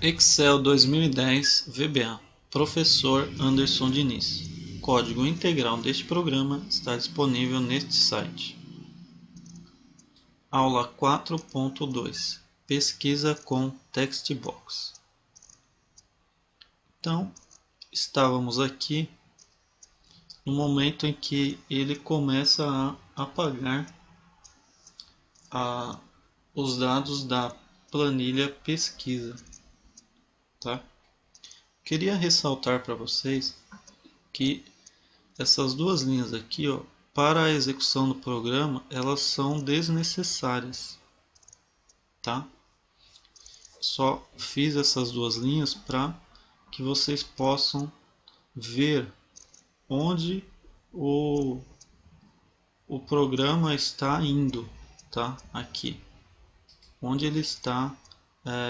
Excel 2010 VBA. Professor Anderson Diniz. Código integral deste programa está disponível neste site. Aula 4.2. Pesquisa com Textbox. Então, estávamos aqui no momento em que ele começa a apagar os dados da planilha pesquisa. Tá? Queria ressaltar para vocês que essas duas linhas aqui, ó, para a execução do programa, elas são desnecessárias, tá? Só fiz essas duas linhas para que vocês possam ver onde o programa está indo, tá? Aqui, onde ele está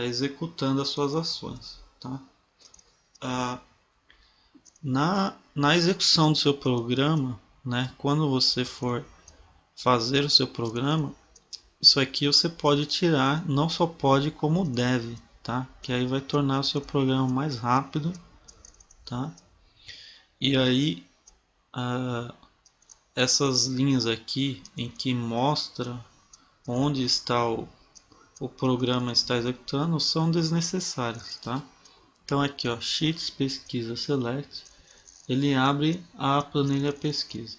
executando as suas ações, tá? Na execução do seu programa, né, quando você for fazer o seu programa, isso aqui você pode tirar, não só pode como deve, tá? Que aí vai tornar o seu programa mais rápido, tá? E aí essas linhas aqui em que mostra onde está o programa está executando são desnecessárias, tá? Então aqui, ó, Sheets Pesquisa Select, ele abre a planilha pesquisa.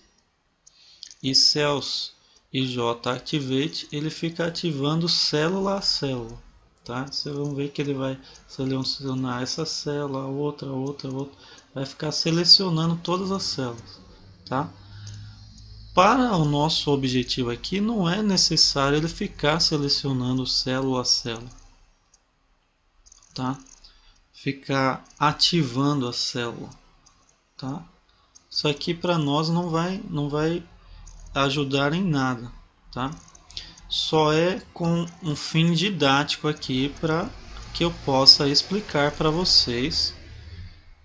E Cells e J Activate, ele fica ativando célula a célula, tá? Vocês vão ver que ele vai selecionar essa célula, outra, vai ficar selecionando todas as células, tá? Para o nosso objetivo aqui, não é necessário ele ficar selecionando célula a célula, tá? Ficar ativando a célula, tá? Isso aqui para nós não vai ajudar em nada, tá? Só é com um fim didático aqui para que eu possa explicar para vocês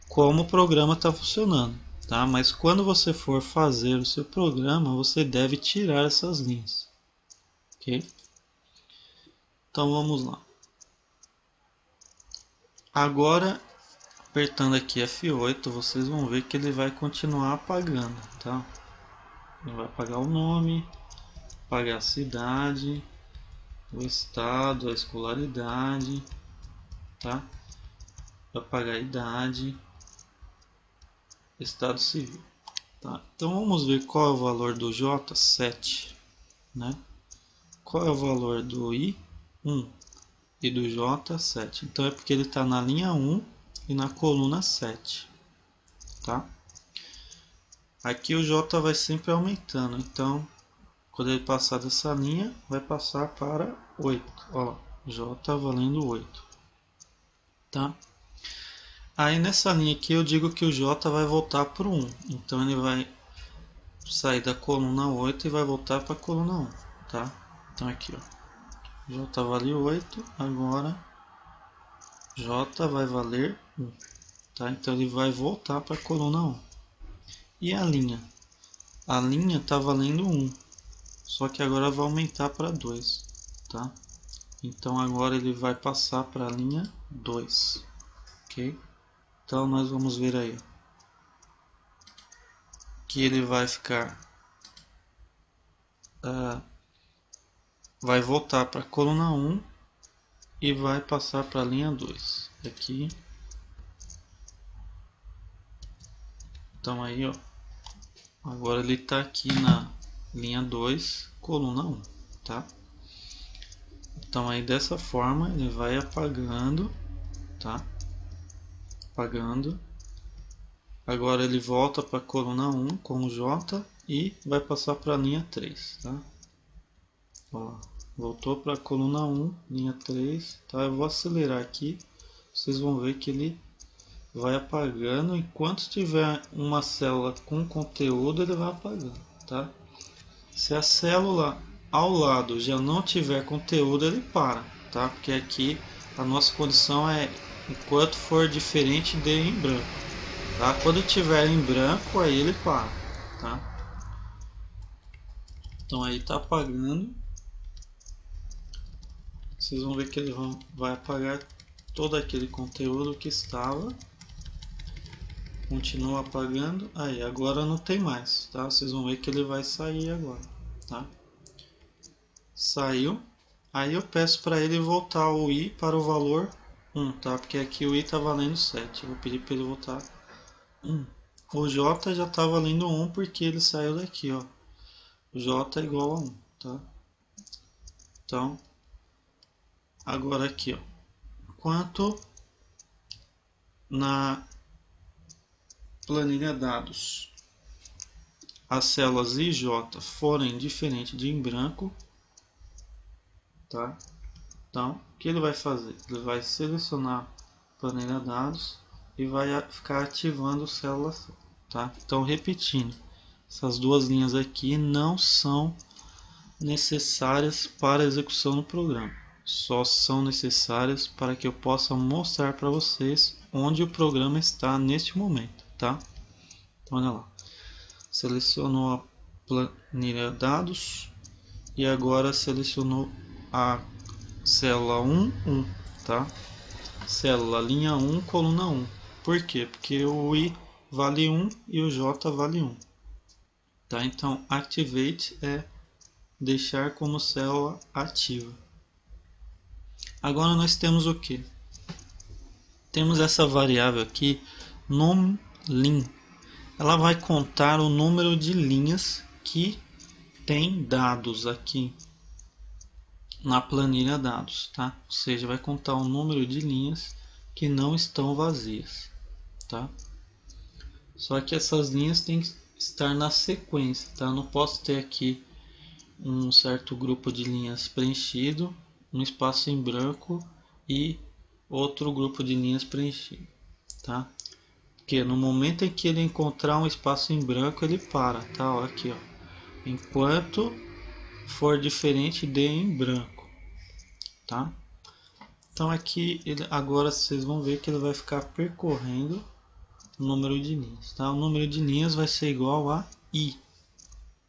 como o programa está funcionando, tá? Mas quando você for fazer o seu programa, você deve tirar essas linhas, ok? Então vamos lá. Agora, apertando aqui F8, vocês vão ver que ele vai continuar apagando, tá? Ele vai apagar o nome, apagar a cidade, o estado, a escolaridade, tá? Vai apagar a idade, estado civil, tá? Então vamos ver qual é o valor do J, 7, né? Qual é o valor do I, 1, e do J, 7. Então é porque ele está na linha 1 e na coluna 7, tá? Aqui o J vai sempre aumentando, então quando ele passar dessa linha, vai passar para 8. Ó lá, J valendo 8, tá? Aí nessa linha aqui eu digo que o J vai voltar para o 1. Então ele vai sair da coluna 8 e vai voltar para a coluna 1, tá? Então aqui, ó, J vale 8, agora J vai valer 1, tá? Então ele vai voltar para a coluna 1. E a linha? A linha está valendo 1, só que agora vai aumentar para 2, tá? Então agora ele vai passar para a linha 2, ok? Então nós vamos ver aí que ele vai ficar, vai voltar para a coluna 1 e vai passar para a linha 2 aqui. Então aí, ó, agora ele está aqui na linha 2, coluna 1, tá? Então aí dessa forma ele vai apagando, tá? Apagando. Agora ele volta para a coluna 1 com o J e vai passar para a linha 3, tá? Ó, voltou para a coluna 1, linha 3, tá? Eu vou acelerar aqui, vocês vão ver que ele vai apagando. Enquanto tiver uma célula com conteúdo, ele vai apagando, tá? Se a célula ao lado já não tiver conteúdo, ele para, tá? Porque aqui a nossa condição é enquanto for diferente de em branco, tá? Quando tiver em branco, aí ele para, tá? Então aí tá apagando. Vocês vão ver que ele vai apagar todo aquele conteúdo que estava, continua apagando. Aí agora não tem mais, tá? Vocês vão ver que ele vai sair agora, tá? Saiu. Aí eu peço para ele voltar o i para o valor 1, tá? Porque aqui o i está valendo 7. Eu vou pedir para ele voltar 1. O j já está valendo 1 porque ele saiu daqui, ó. O j é igual a 1, tá? Então, agora aqui, ó. Enquanto na planilha dados as células I e J forem diferentes de em branco, tá? Então, o que ele vai fazer? Ele vai selecionar a planilha dados e vai ficar ativando células, tá? Então, repetindo, essas duas linhas aqui não são necessárias para a execução do programa. Só são necessárias para que eu possa mostrar para vocês onde o programa está neste momento, tá? Então, olha lá. Selecionou a planilha dados e agora selecionou a célula 1, 1, tá? Célula linha 1, coluna 1. Por quê? Porque o I vale 1 e o J vale 1. Tá? Então, activate é deixar como célula ativa. Agora nós temos o que? Temos essa variável aqui, numLin. Ela vai contar o número de linhas que tem dados aqui na planilha dados, tá? Ou seja, vai contar o número de linhas que não estão vazias, tá? Só que essas linhas têm que estar na sequência, tá? Eu não posso ter aqui um certo grupo de linhas preenchido, um espaço em branco e outro grupo de linhas preenchido, tá? Porque no momento em que ele encontrar um espaço em branco, ele para, tá? Ó, aqui, ó. Enquanto for diferente de em branco, tá? Então aqui ele, agora vocês vão ver que ele vai ficar percorrendo o número de linhas, tá? O número de linhas vai ser igual a i,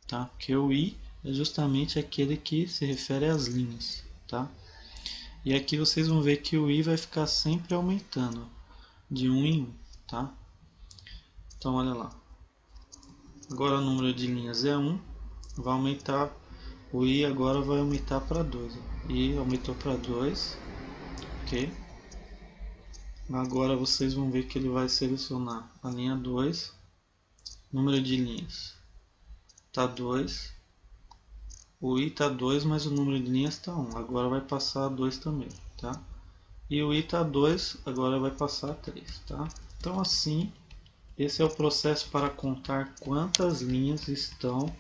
tá? Porque o i é justamente aquele que se refere às linhas, tá? E aqui vocês vão ver que o i vai ficar sempre aumentando de 1 em 1, tá? Então olha lá. Agora o número de linhas é 1, vai aumentar, o i agora vai aumentar para 2. I aumentou para 2, ok? Agora vocês vão ver que ele vai selecionar a linha 2, número de linhas está 2, o i está 2, mas o número de linhas está 1, agora vai passar a 2 também, tá? E o i está 2, agora vai passar a 3, tá? Então assim, esse é o processo para contar quantas linhas estão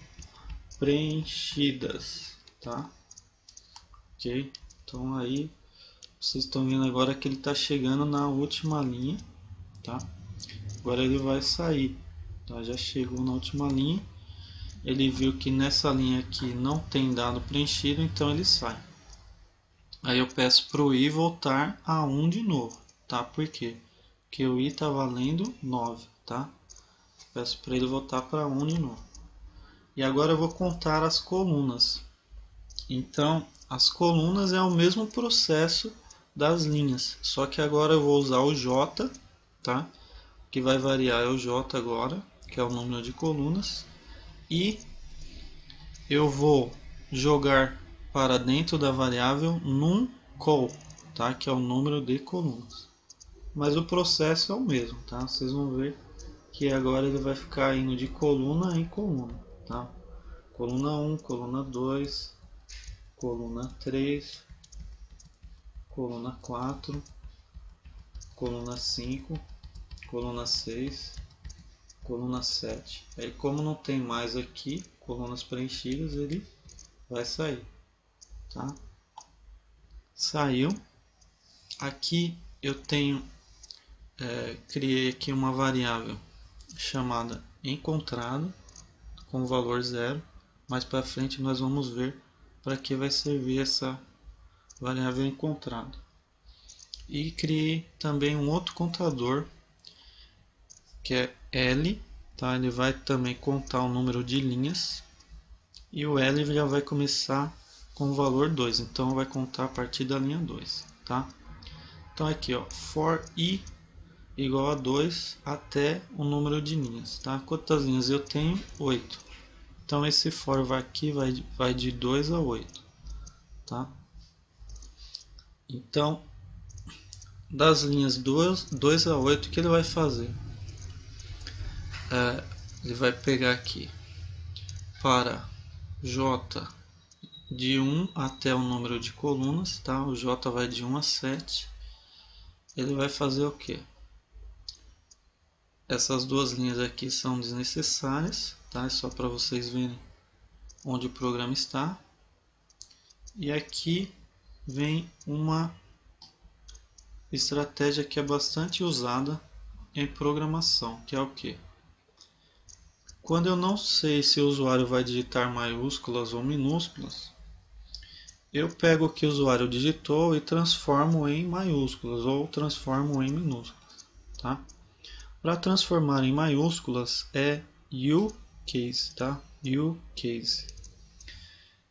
preenchidas, tá? Ok? Então aí vocês estão vendo agora que ele está chegando na última linha, tá? Agora ele vai sair, tá? Já chegou na última linha, ele viu que nessa linha aqui não tem dado preenchido, então ele sai. Aí eu peço para o i voltar a 1 de novo, tá? Por quê? Porque o i está valendo 9, tá? Peço para ele voltar para 1 de novo. E agora eu vou contar as colunas. Então, as colunas é o mesmo processo das linhas, só que agora eu vou usar o J, tá? O que vai variar é o J agora, que é o número de colunas, e eu vou jogar para dentro da variável numCol, tá? Que é o número de colunas. Mas o processo é o mesmo, tá? Vocês vão ver que agora ele vai ficar indo de coluna em coluna, tá? Coluna 1, coluna 2, coluna 3, coluna 4, coluna 5, coluna 6, coluna 7. Aí como não tem mais aqui colunas preenchidas, ele vai sair, tá? Saiu. Aqui eu tenho criei aqui uma variável chamada encontrado com valor 0. Mais para frente nós vamos ver para que vai servir essa variável encontrado. E criei também um outro contador que é L, tá? Ele vai também contar o número de linhas e o L já vai começar com o valor 2, então vai contar a partir da linha 2, tá? Então aqui, ó, for i igual a 2 até o número de linhas, tá? Quantas linhas eu tenho? 8. Então esse for vai aqui, vai de 2 a 8, tá? Então, das linhas 2 a 8, o que ele vai fazer? Ele vai pegar aqui para J de 1 até o número de colunas, tá? O J vai de 1 a 7. Ele vai fazer o que? Essas duas linhas aqui são desnecessárias, tá? É só para vocês verem onde o programa está. E aqui vem uma estratégia que é bastante usada em programação, que é o que? Quando eu não sei se o usuário vai digitar maiúsculas ou minúsculas, eu pego o que o usuário digitou e transformo em maiúsculas ou transformo em minúsculas, tá? Para transformar em maiúsculas é uCase, tá? uCase.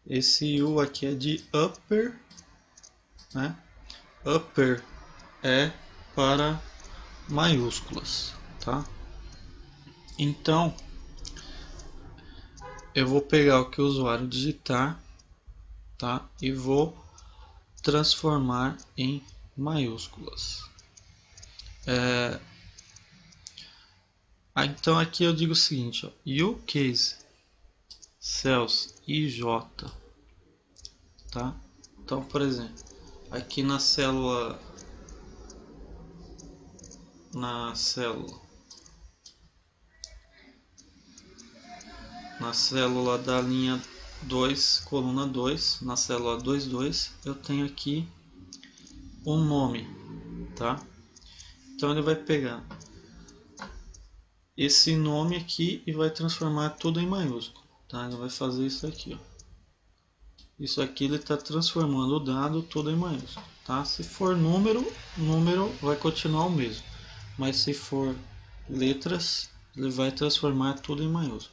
Esse U aqui é de upper, né? Upper é para maiúsculas, tá? Então, eu vou pegar o que o usuário digitar, tá? E vou transformar em maiúsculas. Então aqui eu digo o seguinte, ó, uCase cells IJ, tá? Então, por exemplo, aqui na célula da linha 2, coluna 2, na célula 22, eu tenho aqui um nome, tá? Então ele vai pegar esse nome aqui e vai transformar tudo em maiúsculo, tá? Ele vai fazer isso aqui, ó. Isso aqui ele está transformando o dado todo em maiúsculo, tá? Se for número, número vai continuar o mesmo, mas se for letras, ele vai transformar tudo em maiúsculo.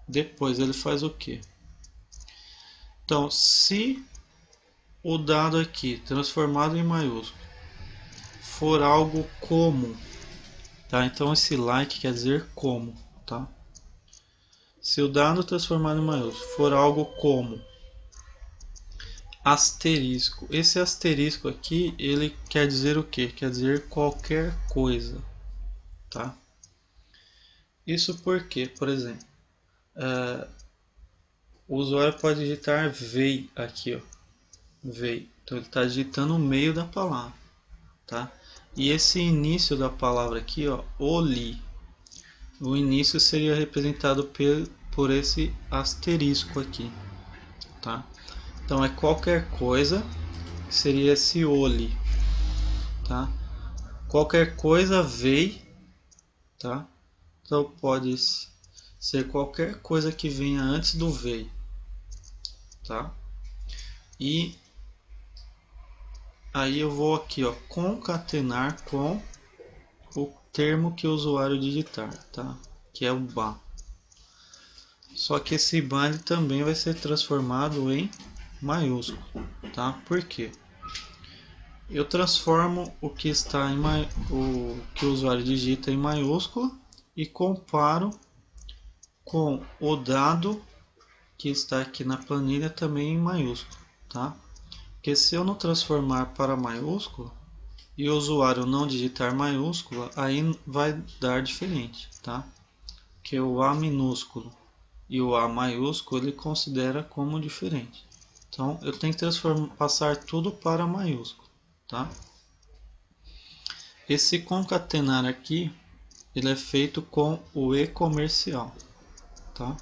Depois ele faz o que? Então, se o dado aqui transformado em maiúsculo for algo como, tá? Então esse like quer dizer como, tá? Se o dado transformado em maiúsculo for algo como asterisco, esse asterisco aqui ele quer dizer o que? Quer dizer qualquer coisa, tá? Isso porque, por exemplo, o usuário pode digitar VEI aqui, ó, VEI. Então ele está digitando o meio da palavra, tá? E esse início da palavra aqui, ó, oli, o início seria representado por esse asterisco aqui, tá? Então é qualquer coisa, seria esse oli, tá? Qualquer coisa VEI, tá? Então pode ser qualquer coisa que venha antes do VEI, tá? E aí eu vou aqui, ó, concatenar com o termo que o usuário digitar, tá? Que é o BA. Só que esse BA ele também vai ser transformado em maiúsculo, tá? Por quê? Eu transformo o que está o que o usuário digita em maiúscula e comparo com o dado que está aqui na planilha também em maiúsculo, tá? Porque se eu não transformar para maiúsculo e o usuário não digitar maiúscula, aí vai dar diferente, tá? Que o A minúsculo e o A maiúsculo ele considera como diferente. Então eu tenho que passar tudo para maiúsculo, tá? Esse concatenar aqui ele é feito com o e comercial, tá?